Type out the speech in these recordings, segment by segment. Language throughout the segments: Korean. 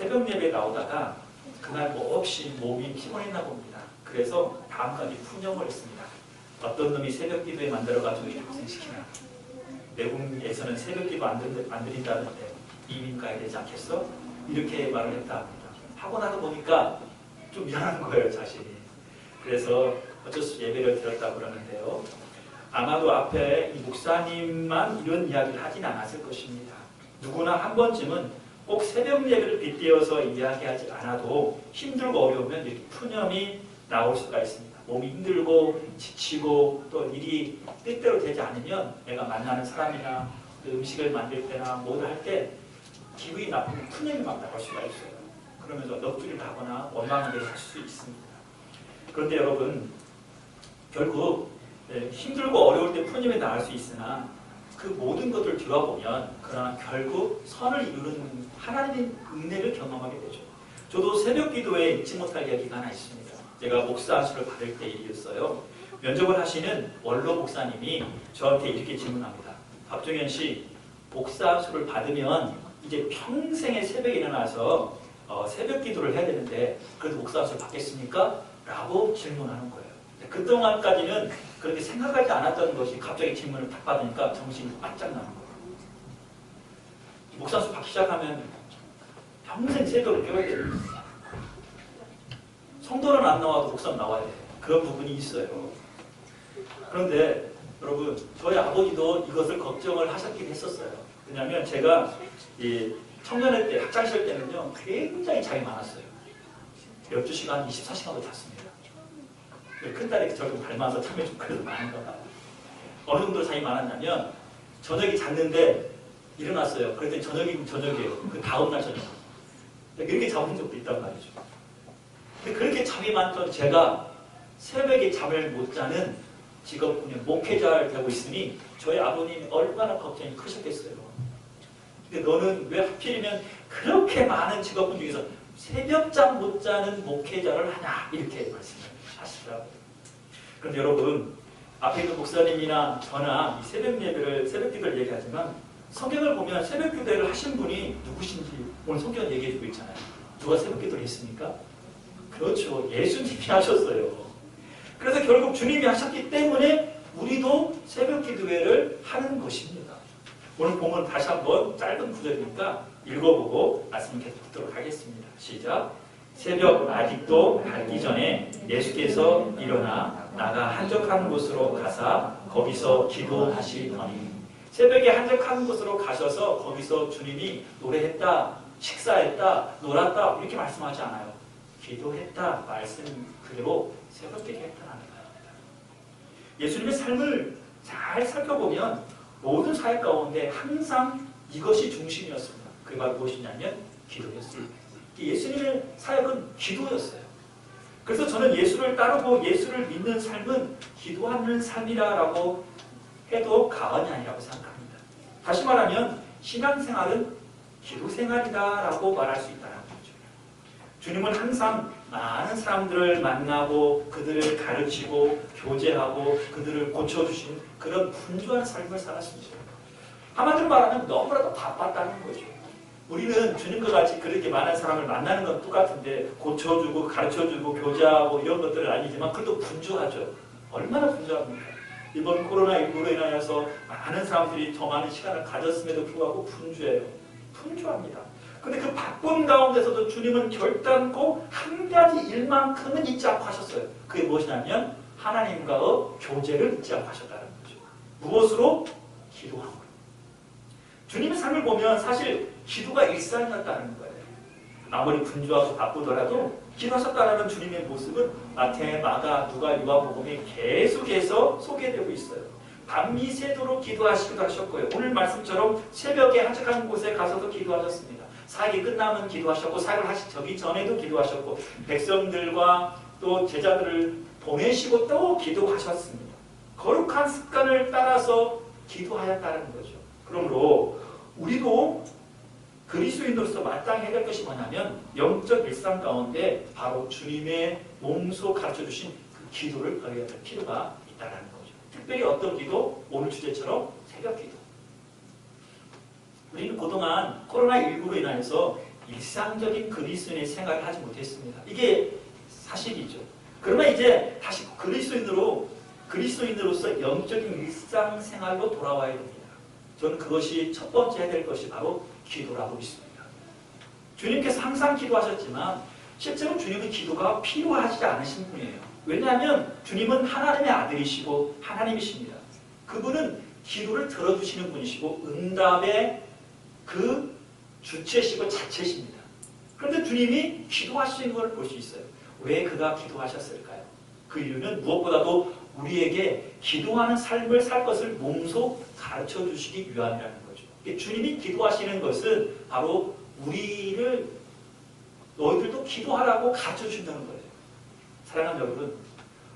새벽 예배 나오다가 그날 뭐 없이 몸이 피곤했나 봅니다. 그래서 다음까지 푸념을 했습니다. 어떤 놈이 새벽 기도에 만들어가지고 이렇게 고생시키나. 외국에서는 새벽 기도 안 드린다는데 이민 가야 되지 않겠어? 이렇게 말을 했다 합니다. 하고 나서 보니까 좀 미안한 거예요, 자신이. 그래서 어쩔 수 없이 예배를 드렸다고 그러는데요. 아마도 앞에 이 목사님만 이런 이야기를 하진 않았을 것입니다. 누구나 한 번쯤은 꼭 새벽 예배를 빗대어서 이야기하지 않아도 힘들고 어려우면 이렇게 푸념이 나올 수가 있습니다. 몸이 힘들고 지치고 또 일이 뜻대로 되지 않으면 내가 만나는 사람이나 음식을 만들 때나 뭐를 할 때 기분이 나쁘면 푸념이 막 나올 수가 있어요. 그러면서 넋두리를 하거나 원망을 할 수 있습니다. 그런데 여러분, 결국 힘들고 어려울 때 푸념이 나올 수 있으나 그 모든 것을 뒤돌아보면 그러나 결국 선을 이루는 하나님의 은혜를 경험하게 되죠. 저도 새벽 기도에 잊지 못할 이야기가 하나 있습니다. 제가 목사 안수를 받을 때 일이었어요. 면접을 하시는 원로 목사님이 저한테 이렇게 질문합니다. 박종현 씨, 목사 안수를 받으면 이제 평생에 새벽에 일어나서 새벽 기도를 해야 되는데 그래도 목사 안수를 받겠습니까? 라고 질문하는 거예요. 그동안까지는 그렇게 생각하지 않았던 것이 갑자기 질문을 딱 받으니까 정신이 바짝 나는 거예요. 목사 안수 받기 시작하면 평생 새벽을 깨워야 돼요. 성도는 안 나와도 목사는 나와야 돼요. 그런 부분이 있어요. 그런데 여러분, 저희 아버지도 이것을 걱정을 하셨긴 했었어요. 왜냐하면 제가 이 청년회 때, 학창시절 때는요, 굉장히 잠이 많았어요. 12시간, 24시간도 잤습니다. 큰딸이 저를 좀 닮아서 잠이 좀 그래도 많은가 봐요. 어느 정도로 잠이 많았냐면, 저녁에 잤는데 일어났어요. 그랬더니 저녁이면 저녁이에요. 그 다음날 저녁. 이렇게 잡은 적도 있단 말이죠. 근데 그렇게 잠이 많던 제가 새벽에 잠을 못 자는 직업군의 목회자를 되고 있으니 저희 아버님이 얼마나 걱정이 크셨겠어요. 근데 너는 왜 하필이면 그렇게 많은 직업군 중에서 새벽잠 못 자는 목회자를 하냐 이렇게 말씀을 하시더라고요. 그런데 여러분, 앞에 있는 목사님이나 저나 이 새벽 기도를 얘기하지만 성경을 보면 새벽 기도를 하신 분이 누구신지 오늘 성경 얘기해주고 있잖아요. 누가 새벽 기도를 했습니까? 그렇죠. 예수님이 하셨어요. 그래서 결국 주님이 하셨기 때문에 우리도 새벽 기도회를 하는 것입니다. 오늘 본문 다시 한번 짧은 구절이니까 읽어보고 말씀 계속 듣도록 하겠습니다. 시작. 새벽 아직도 밝기 전에 예수께서 일어나 나가 한적한 곳으로 가사 거기서 기도하시더니 새벽에 한적한 곳으로 가셔서 거기서 주님이 노래했다, 식사했다, 놀았다 이렇게 말씀하지 않아요. 기도했다 말씀 그대로 새벽 기도했다는 말입니다. 예수님의 삶을 잘 살펴보면 모든 사역 가운데 항상 이것이 중심이었습니다. 그게 바로 무엇이냐면 기도였습니다. 예수님의 사역은 기도였어요. 그래서 저는 예수를 따르고 예수를 믿는 삶은 기도하는 삶이라고 해도 과언이 아니라고 생각합니다. 다시 말하면 신앙생활은 기도생활이다라고 말할 수 있다는 거죠. 주님은 항상 많은 사람들을 만나고 그들을 가르치고 교제하고 그들을 고쳐주신 그런 분주한 삶을 살았습니다. 한마디로 말하면 너무나도 바빴다는 거죠. 우리는 주님과 같이 그렇게 많은 사람을 만나는 건 똑같은데 고쳐주고 가르쳐주고 교제하고 이런 것들은 아니지만 그래도 분주하죠. 얼마나 분주합니까? 이번 코로나19로 인하여서 많은 사람들이 더 많은 시간을 가졌음에도 불구하고 분주해요. 분주합니다. 근데 그 바쁜 가운데서도 주님은 결단코 한 가지 일만큼은 잊지 않고 하셨어요. 그게 무엇이냐면 하나님과의 교제를 잊지 않고 하셨다는 거죠. 무엇으로? 기도하는 거예요. 주님의 삶을 보면 사실 기도가 일상이었다는 거예요. 아무리 분주하고 바쁘더라도 기도하셨다는 주님의 모습은 마태, 마가, 누가, 요한복음에 계속해서 소개되고 있어요. 밤이 새도록 기도하시기도 하셨고요. 오늘 말씀처럼 새벽에 한적한 곳에 가서도 기도하셨습니다. 사역이 끝나면 기도하셨고 사역을 하시기 전에도 기도하셨고 백성들과 또 제자들을 보내시고 또 기도하셨습니다. 거룩한 습관을 따라서 기도하였다는 거죠. 그러므로 우리도 그리스도인으로서 마땅히 해야 될 것이 뭐냐면 영적 일상 가운데 바로 주님의 몸소 가르쳐주신 그 기도를 배워야 될 필요가 있다는 거죠. 특별히 어떤 기도? 오늘 주제처럼 새벽 기도. 우리는 그동안 코로나19로 인해서 일상적인 그리스도인의 생활을 하지 못했습니다. 이게 사실이죠. 그러면 이제 다시 그리스도인으로서 영적인 일상생활로 돌아와야 됩니다. 저는 그것이 첫 번째 해야 될 것이 바로 기도라고 믿습니다. 주님께서 항상 기도하셨지만 실제로 주님은 기도가 필요하지 않으신 분이에요. 왜냐하면 주님은 하나님의 아들이시고 하나님이십니다. 그분은 기도를 들어주시는 분이시고 응답의 그 주체시고 자체십니다. 그런데 주님이 기도하시는 걸 볼 수 있어요. 왜 그가 기도하셨을까요? 그 이유는 무엇보다도 우리에게 기도하는 삶을 살 것을 몸소 가르쳐 주시기 위함이라는 거죠. 주님이 기도하시는 것은 바로 우리를 너희들도 기도하라고 가르쳐 주신다는 거예요. 사랑하는 여러분,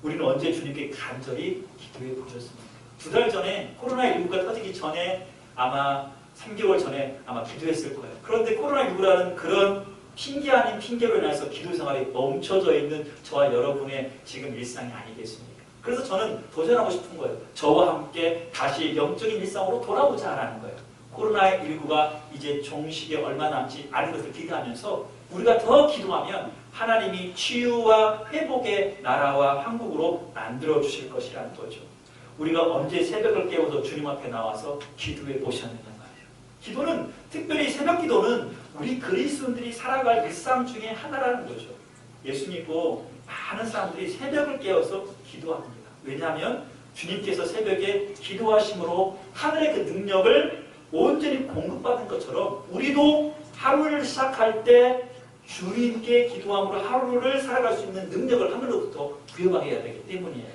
우리는 언제 주님께 간절히 기도해 보셨습니까? 2달 전에 코로나19가 터지기 전에 아마 3개월 전에 아마 기도했을 거예요. 그런데 코로나19라는 그런 핑계 아닌 핑계로 인해서 기도 생활이 멈춰져 있는 저와 여러분의 지금 일상이 아니겠습니까? 그래서 저는 도전하고 싶은 거예요. 저와 함께 다시 영적인 일상으로 돌아오자라는 거예요. 코로나19가 이제 종식에 얼마 남지 않은 것을 기대하면서 우리가 더 기도하면 하나님이 치유와 회복의 나라와 한국으로 만들어 주실 것이라는 거죠. 우리가 언제 새벽을 깨워서 주님 앞에 나와서 기도해 보셨느냐 말이에요. 기도는, 특별히 새벽 기도는 우리 그리스도인들이 살아갈 일상 중에 하나라는 거죠. 예수 믿고 많은 사람들이 새벽을 깨워서 기도합니다. 왜냐하면 주님께서 새벽에 기도하심으로 하늘의 그 능력을 온전히 공급받은 것처럼 우리도 하루를 시작할 때 주님께 기도함으로 하루를 살아갈 수 있는 능력을 하늘로부터 부여받아야 되기 때문이에요.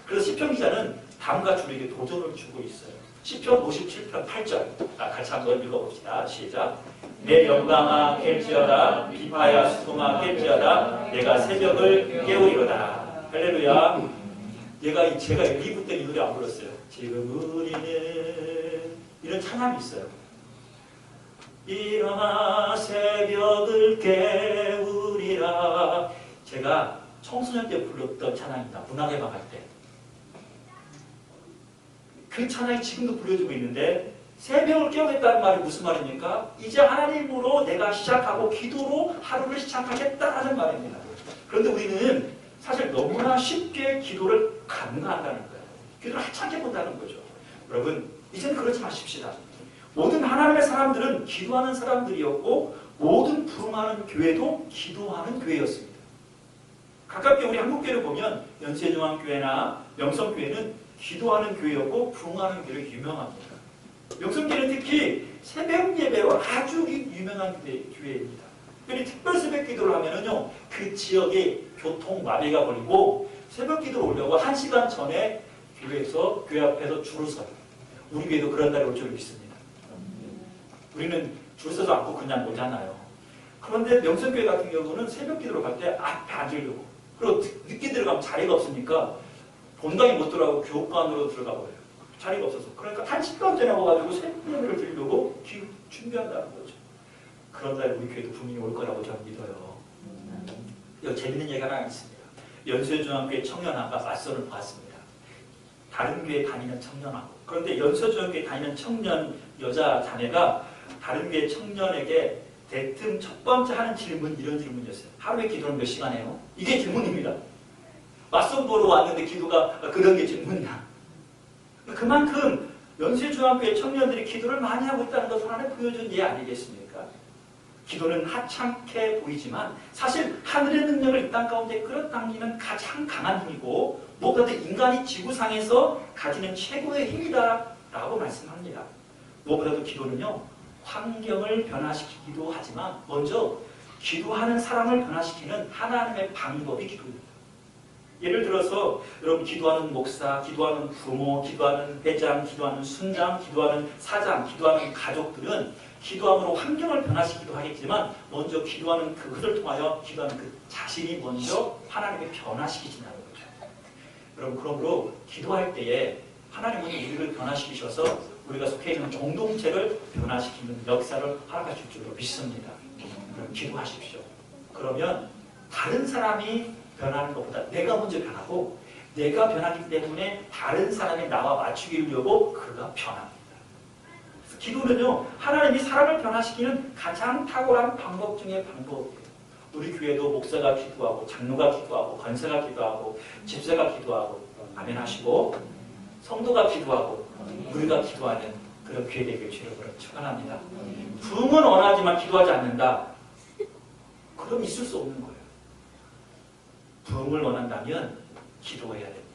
그래서 시편 기자는 다음과 우리에게 도전을 주고 있어요. 시편 57편 8절 같이 한번 읽어봅시다. 시작. 내 영광아 깰지어다 비파야 수금아 깰지어다 내가 새벽을 깨우리로다. 할렐루야. 제가 2부 때 이 노래 안 불렀어요. 지금 우리는 이런 찬양이 있어요. 일어나 새벽을 깨우리라. 제가 청소년 때 불렀던 찬양입니다. 문학의 방학 때. 그 찬양이 지금도 불려지고 있는데 새벽을 깨우겠다는 말이 무슨 말입니까? 이제 하나님으로 내가 시작하고 기도로 하루를 시작하겠다는 말입니다. 그런데 우리는 사실 너무나 쉽게 기도를 간과한다는 거예요. 기도를 하찮게 본다는 거죠. 여러분, 이제는 그러지 마십시다. 모든 하나님의 사람들은 기도하는 사람들이었고 모든 부흥하는 교회도 기도하는 교회였습니다. 가깝게 우리 한국교회를 보면 연세중앙교회나 명성교회는 기도하는 교회였고 부흥하는 교회로 유명합니다. 명성교회는 특히 새벽 예배로 아주 유명한 교회입니다. 특별히 특별 새벽 기도를 하면은요, 그 지역에 교통 마비가 걸리고 새벽 기도를 오려고 1시간 전에 교회 앞에서 줄을 서요. 우리 교회도 그런 날이 올 줄 믿습니다. 우리는 줄 서서 앉고 그냥 오잖아요. 그런데 명성교회 같은 경우는 새벽 기도를 갈 때 앞에 앉으려고. 그리고 늦게 들어가면 자리가 없으니까 본당에 못 들어가고 교육관으로 들어가 버려요. 자리가 없어서. 그러니까 1시간 전에 와가지고 새벽 예배를 드리려고 준비한다는 거죠. 그런 날 우리 교회도 분명히 올 거라고 저는 믿어요. 여기 재밌는 얘기가 하나 있습니다. 연세중앙교회 청년아가 맞선을 봤습니다. 다른 교회 다니는 청년하고. 그런데 연세중앙교회 다니는 청년 여자 자매가 다른 교회 청년에게 대뜸 첫 번째 하는 질문, 이런 질문이었어요. 하루에 기도는 몇 시간 해요? 이게 질문입니다. 맞선 보러 왔는데 기도가 그런 게 질문이야. 그만큼 연세중앙교회 청년들이 기도를 많이 하고 있다는 것을 하나의 보여준 예 아니겠습니까? 기도는 하찮게 보이지만 사실 하늘의 능력을 이 땅 가운데 끌어당기는 가장 강한 힘이고 무엇보다도 인간이 지구상에서 가지는 최고의 힘이다라고 말씀합니다. 무엇보다도 기도는요, 환경을 변화시키기도 하지만 먼저 기도하는 사람을 변화시키는 하나님의 방법이 기도입니다. 예를 들어서 여러분 기도하는 목사, 기도하는 부모, 기도하는 회장, 기도하는 순장, 기도하는 사장, 기도하는 가족들은 기도함으로 환경을 변화시키기도 하겠지만 먼저 기도하는 그것을 통하여 기도하는 그 자신이 먼저 하나님께 변화시키신다는 거죠. 여러분, 그러므로 기도할 때에 하나님은 우리를 변화시키셔서 우리가 속해 있는 공동체를 변화시키는 역사를 허락하실 줄로 믿습니다. 그럼 기도하십시오. 그러면 다른 사람이 변하는 것보다 내가 먼저 변하고 내가 변하기 때문에 다른 사람이 나와 맞추기려고 그가 변합니다. 기도는요, 하나님이 사람을 변화시키는 가장 탁월한 방법 중에 방법이에요. 우리 교회도 목사가 기도하고, 장로가 기도하고, 권사가 기도하고, 집사가 기도하고, 아멘 하시고, 성도가 기도하고, 우리가 기도하는 그런 교회 되길 주로 축원합니다. 부흥은 원하지만 기도하지 않는다. 그럼 있을 수 없는 거예요. 부흥을 원한다면 기도해야 됩니다.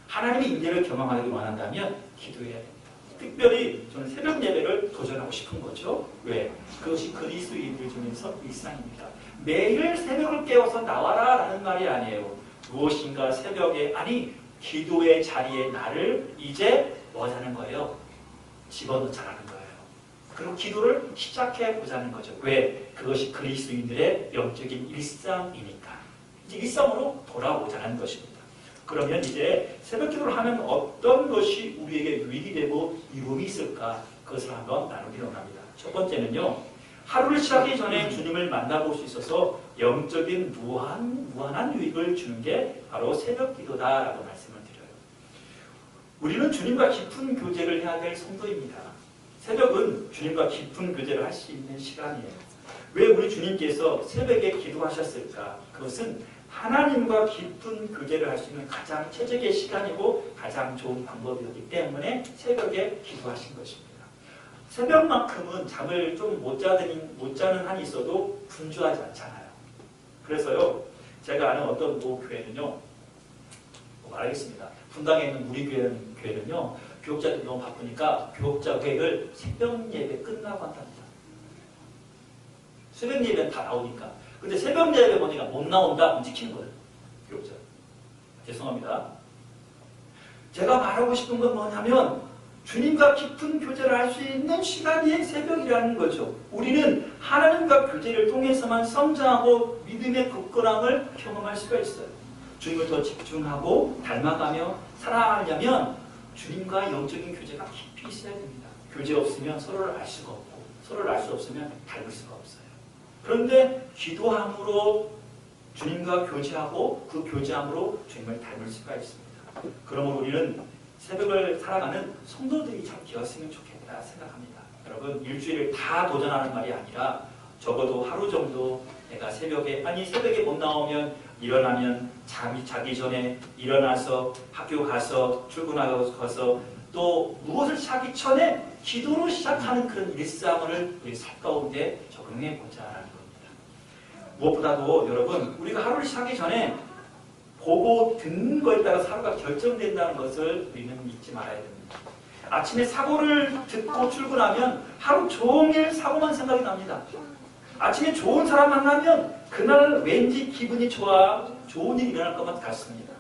하나님의 임재를 경험하기를 원한다면 기도해야 됩니다. 특별히 저는 새벽 예배를 도전하고 싶은 거죠. 왜? 그것이 그리스도인들 중에서 일상입니다. 매일 새벽을 깨워서 나와라 라는 말이 아니에요. 무엇인가 새벽에, 아니 기도의 자리에 나를 이제 뭐 하자는 거예요? 집어넣자라는 거예요. 그리고 기도를 시작해 보자는 거죠. 왜? 그것이 그리스도인들의 영적인 일상이니까. 이제 일상으로 돌아오자는 것입니다. 그러면 이제 새벽 기도를 하면 어떤 것이 우리에게 유익이 되고 이로움이 있을까? 그것을 한번 나누기로 합니다. 첫 번째는요, 하루를 시작하기 전에 주님을 만나볼 수 있어서 영적인 무한한 유익을 주는 게 바로 새벽 기도다라고 말씀을 드려요. 우리는 주님과 깊은 교제를 해야 될 성도입니다. 새벽은 주님과 깊은 교제를 할 수 있는 시간이에요. 왜 우리 주님께서 새벽에 기도하셨을까? 그것은 하나님과 깊은 교제를 할 수 있는 가장 최적의 시간이고 가장 좋은 방법이었기 때문에 새벽에 기도하신 것입니다. 새벽만큼은 잠을 좀 못 자는 한이 있어도 분주하지 않잖아요. 그래서요, 제가 아는 어떤 교회는요, 말하겠습니다. 분당에 있는 우리 교회는요, 교육자들이 너무 바쁘니까 교육자 회의를 새벽 예배 끝나고 한답니다. 새벽 예배는 다 나오니까. 근데 새벽 예배 보니까 못 나온다? 그럼 지키는 거예요. 교육자. 죄송합니다. 제가 말하고 싶은 건 뭐냐면 주님과 깊은 교제를 할 수 있는 시간이 새벽이라는 거죠. 우리는 하나님과 교제를 통해서만 성장하고 믿음의 굳건함을 경험할 수가 있어요. 주님을 더 집중하고 닮아가며 살아가려면 주님과 영적인 교제가 깊이 있어야 됩니다. 교제 없으면 서로를 알 수가 없고 서로를 알 수 없으면 닮을 수가 없어요. 그런데 기도함으로 주님과 교제하고 그 교제함으로 주님을 닮을 수가 있습니다. 그러므로 우리는 새벽을 살아가는 성도들이 참 되었으면 좋겠다 생각합니다. 여러분, 일주일을 다 도전하는 말이 아니라 적어도 하루 정도 내가 새벽에 못 나오면 일어나면 잠이 자기 전에 일어나서 학교 가서 출근하고 또 무엇을 하기 전에 기도로 시작하는 그런 일상을 우리 삶 가운데 적용해 보자라는 겁니다. 무엇보다도 여러분, 우리가 하루를 시작하기 전에 보고 듣는 거에 따라서 하루가 결정된다는 것을 우리는 잊지 말아야 됩니다. 아침에 사고를 듣고 출근하면 하루 종일 사고만 생각이 납니다. 아침에 좋은 사람 만나면 그날 왠지 기분이 좋은 일이 일어날 것 같습니다.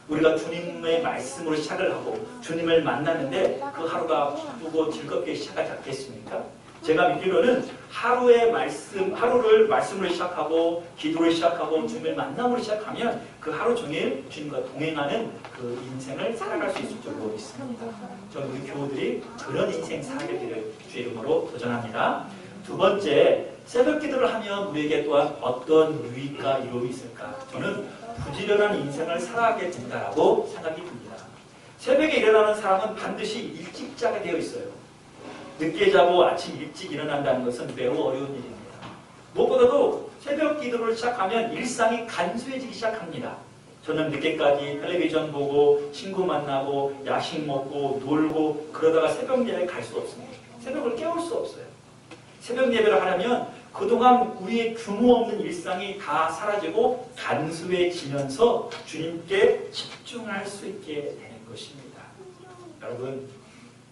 우리가 주님의 말씀으로 시작을 하고 주님을 만나는데 그 하루가 기쁘고 즐겁게 시작하지 않겠습니까? 제가 믿기로는 하루를 말씀으로 시작하고 기도를 시작하고 주님을 만남으로 시작하면 그 하루 종일 주님과 동행하는 그 인생을 살아갈 수 있을 줄로 믿습니다. 저는 우리 교우들이 그런 인생 살기를 주의 이름으로 도전합니다. 두 번째, 새벽 기도를 하면 우리에게 또한 어떤 유익과 이로움이 있을까? 저는 부지런한 인생을 살아가게 된다라고 생각이 듭니다. 새벽에 일어나는 사람은 반드시 일찍 자게 되어 있어요. 늦게 자고 아침 일찍 일어난다는 것은 매우 어려운 일입니다. 무엇보다도 새벽 기도를 시작하면 일상이 간소해지기 시작합니다. 저는 늦게까지 텔레비전 보고 친구 만나고 야식 먹고 놀고 그러다가 새벽 예배에 갈 수 없습니다. 새벽을 깨울 수 없어요. 새벽 예배를 하려면 그동안 우리의 규모 없는 일상이 다 사라지고 간소해지면서 주님께 집중할 수 있게 되는 것입니다. 여러분,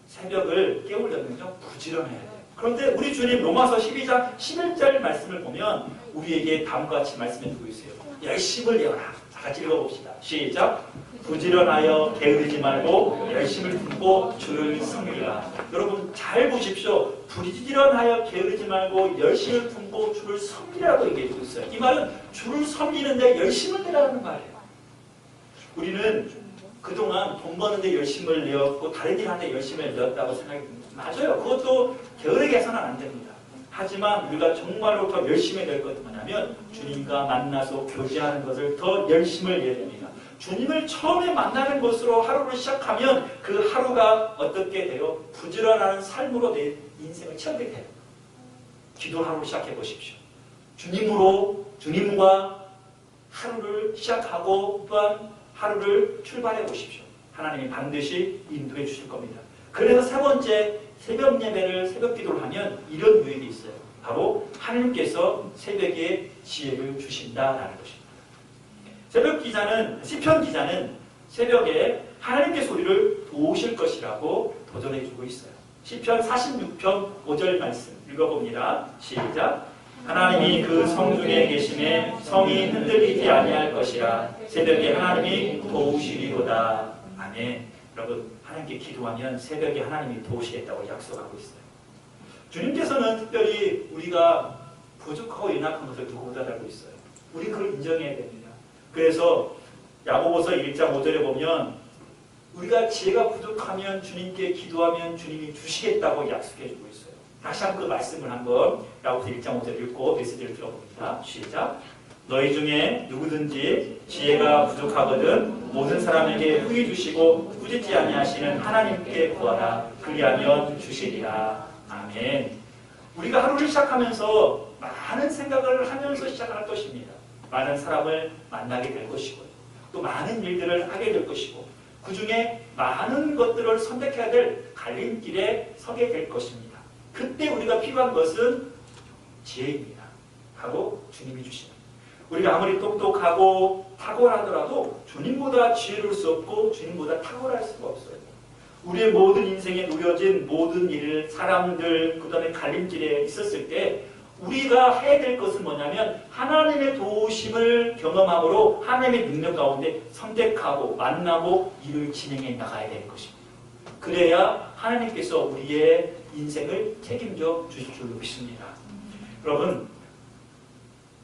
새벽을 깨우려면요, 부지런해야 돼요. 그런데 우리 주님 로마서 12장 11절 말씀을 보면 우리에게 다음과 같이 말씀해주고 있어요. 열심을 내어라. 다 같이 읽어봅시다. 시작. 부지런하여 게으르지 말고 열심을 품고 주를 섬기라. 여러분 잘 보십시오. 부지런하여 게으르지 말고 열심을 품고 주를 섬기라고 얘기해주고 있어요. 이 말은 주를 섬기는데 열심을 내라는 말이에요. 우리는 그동안 돈 버는데 열심을 내었고 다른 일 하는데 열심을 내었다고 생각이 듭니다. 맞아요. 그것도 게으르게 해서는 안 됩니다. 하지만 우리가 정말로 더 열심히 낼 것은 뭐냐면 주님과 만나서 교제하는 것을 더 열심을 내야 됩니다. 주님을 처음에 만나는 것으로 하루를 시작하면 그 하루가 어떻게 돼요? 부지런한 삶으로 내 인생을 체험하게 해요. 기도하루 시작해 보십시오. 주님과 하루를 시작하고 또한 하루를 출발해 보십시오. 하나님이 반드시 인도해 주실 겁니다. 그래서 세 번째 새벽 예배를 새벽 기도를 하면 이런 유익이 있어요. 바로 하나님께서 새벽에 지혜를 주신다라는 것입니다. 새벽 기자는 시편 기자는 새벽에 하나님께서 우리를 도우실 것이라고 도전해 주고 있어요. 시편 46편 5절 말씀 읽어봅니다. 시작. 하나님이 그 성중에 계심에 성이 흔들리지 아니할 것이라 새벽에 하나님이 도우시리로다. 아멘. 여러분 하나님께 기도하면 새벽에 하나님이 도우시겠다고 약속하고 있어요. 주님께서는 특별히 우리가 부족하고 연약한 것을 누구보다 알고 있어요. 우리 그걸 인정해야 됩니다. 그래서 야고보서 1장 5절에 보면 우리가 지혜가 부족하면 주님께 기도하면 주님이 주시겠다고 약속해주고 있어요. 다시 한번 그 말씀을 한번 야고보서 1장 5절 읽고 메시지를 들어봅니다. 시작. 너희 중에 누구든지 지혜가 부족하거든 모든 사람에게 후히 주시고 꾸짖지 아니하시는 하나님께 구하라. 그리하면 주시리라. 아멘. 우리가 하루를 시작하면서 많은 생각을 하면서 시작할 것입니다. 많은 사람을 만나게 될 것이고요. 또 많은 일들을 하게 될 것이고 그 중에 많은 것들을 선택해야 될 갈림길에 서게 될 것입니다. 그때 우리가 필요한 것은 지혜입니다. 바로 주님이 주시는. 우리가 아무리 똑똑하고 탁월하더라도 주님보다 지혜로울 수 없고 주님보다 탁월할 수가 없어요. 우리의 모든 인생에 놓여진 모든 일, 사람들, 그 다음에 갈림길에 있었을 때 우리가 해야 될 것은 뭐냐면 하나님의 도우심을 경험함으로 하나님의 능력 가운데 선택하고 만나고 일을 진행해 나가야 되는 것입니다. 그래야 하나님께서 우리의 인생을 책임져 주실 줄 믿습니다. 여러분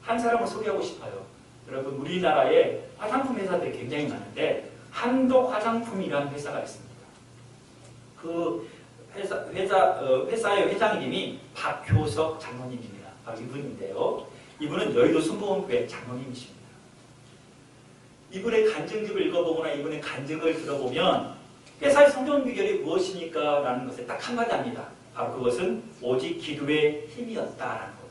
한 사람을 소개하고 싶어요. 여러분 우리나라에 화장품 회사들이 굉장히 많은데 한독 화장품이라는 회사가 있습니다. 그 회사의 회장님이 박효석 장로님입니다. 바로 이분인데요. 이분은 여의도 순복음교회 장로님이십니다. 이분의 간증집을 읽어보거나 이분의 간증을 들어보면 회사의 성공 비결이 무엇이니까 라는 것에 딱 한마디 합니다. 바로 그것은 오직 기도의 힘이었다라는 겁니다.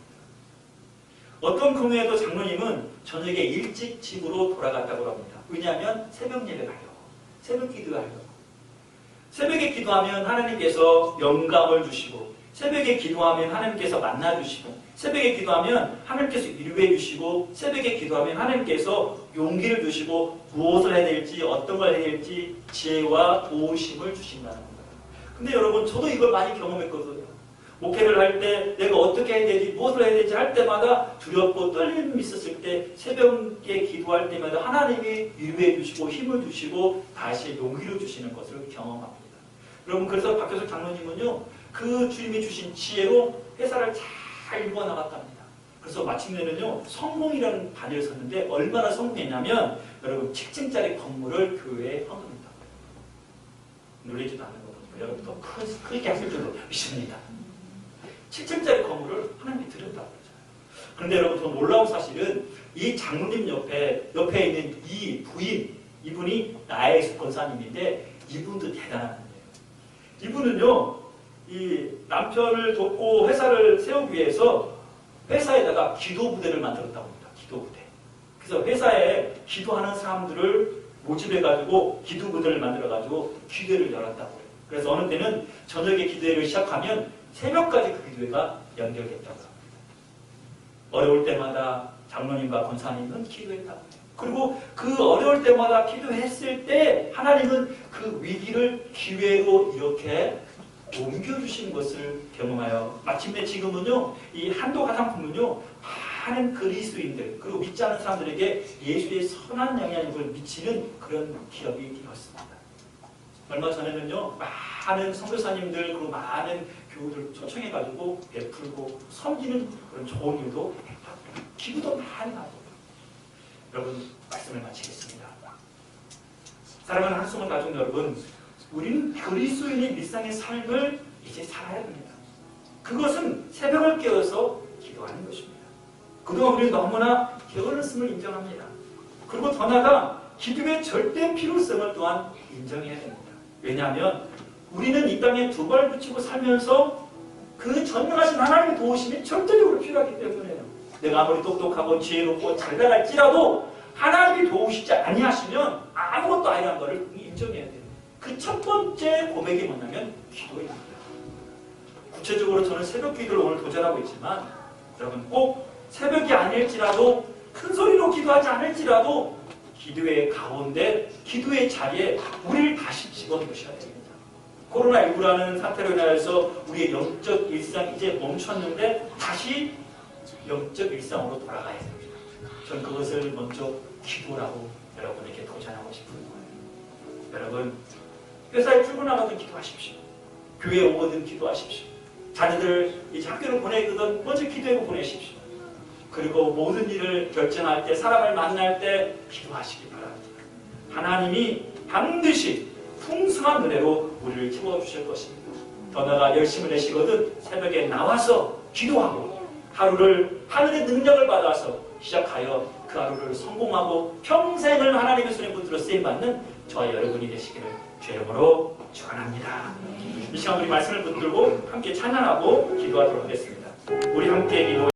어떤 경우에도 장로님은 저녁에 일찍 집으로 돌아갔다고 합니다. 왜냐하면 새벽 예배 가려고, 새벽 기도하려고. 새벽에 기도하면 하나님께서 영감을 주시고 새벽에 기도하면 하나님께서 만나주시고 새벽에 기도하면 하나님께서 위로해 주시고 새벽에 기도하면 하나님께서 용기를 주시고 무엇을 해야 될지 어떤 걸 해야 될지 지혜와 도우심을 주신다는 겁니다. 근데 여러분 저도 이걸 많이 경험했거든요. 목회를 할 때 내가 어떻게 해야 되지 무엇을 해야 되지 할 때마다 두렵고 떨림이 있었을 때 새벽에 기도할 때마다 하나님이 위로해 주시고 힘을 주시고 다시 용기를 주시는 것을 경험합니다. 여러분 그래서 박효석 장로님은요 그 주님이 주신 지혜로 회사를 잘 이루어나갔답니다. 그래서 마침내는요 성공이라는 반열을 섰는데 얼마나 성공했냐면 여러분 7층짜리 건물을 교회에 헌금했다고요. 놀리지도 않는 거 보니까 여러분 더 크게 하실 줄로 믿습니다. 7층짜리 건물을 하나님이 드렸다고 그러잖아요. 그런데 여러분 더 놀라운 사실은 이 장로님 옆에 있는 이 부인 이분이 나의 권사님인데 이분도 대단한 분이에요. 이분은요 이 남편을 돕고 회사를 세우기 위해서 회사에다가 기도 부대를 만들었다고 합니다. 기도 부대. 그래서 회사에 기도하는 사람들을 모집해가지고 기도 부대를 만들어가지고 기도회를 열었다고 해요. 그래서 어느 때는 저녁에 기도회를 시작하면 새벽까지 그 기도회가 연결됐다고 합니다. 어려울 때마다 장로님과 권사님은 기도했다고 해요. 그리고 그 어려울 때마다 기도했을 때 하나님은 그 위기를 기회로 이렇게 옮겨주신 것을 경험하여 마침내 지금은요 이 한독 화장품은요 많은 그리스도인들 그리고 믿지 않는 사람들에게 예수의 선한 영향력을 미치는 그런 기업이 되었습니다. 얼마 전에는요 많은 선교사님들 그리고 많은 교우들 초청해가지고 베풀고 섬기는 그런 좋은 일도 했고 기부도 많이 하고. 여러분 말씀을 마치겠습니다. 사랑하는 한송을 가족 여러분, 우리는 그리스도인의 일상의 삶을 이제 살아야 됩니다. 그것은 새벽을 깨워서 기도하는 것입니다. 그동안 우리는 너무나 게을렀음을 인정합니다. 그리고 더 나아가 기도의 절대 필요성을 또한 인정해야 됩니다. 왜냐하면 우리는 이 땅에 두 발 붙이고 살면서 그 전능하신 하나님의 도우심이 절대적으로 필요하기 때문에요. 내가 아무리 똑똑하고 지혜롭고 잘 나갈지라도 하나님이 도우시지 아니하시면 아무것도 아니라는 것을 인정해야 돼요. 그 첫 번째 고백이 뭐냐면 기도입니다. 구체적으로 저는 새벽 기도를 오늘 도전하고 있지만 여러분 꼭 새벽이 아닐지라도 큰 소리로 기도하지 않을지라도 기도의 가운데 기도의 자리에 우리를 다시 집어넣으셔야 됩니다. 코로나19라는 사태로 인하여서 우리의 영적 일상이 이제 멈췄는데 다시 영적 일상으로 돌아가야 됩니다. 저는 그것을 먼저 기도라고 여러분에게 도전하고 싶은 거예요. 여러분 회사에 출근하거든 기도하십시오. 교회에 오거든 기도하십시오. 자녀들 이제 학교를 보내거든 먼저 기도하고 보내십시오. 그리고 모든 일을 결정할 때 사람을 만날 때 기도하시기 바랍니다. 하나님이 반드시 풍성한 은혜로 우리를 채워주실 것입니다. 더 나아가 열심을 내시거든 새벽에 나와서 기도하고 하루를 하늘의 능력을 받아서 시작하여 그 하루를 성공하고 평생을 하나님의 손에 붙들어 쓰임받는 저와 여러분이 되시기를 주의 이름으로 축원합니다. 이 시간 우리 말씀을 붙들고 함께 찬양하고 기도하도록 하겠습니다. 우리 함께 기도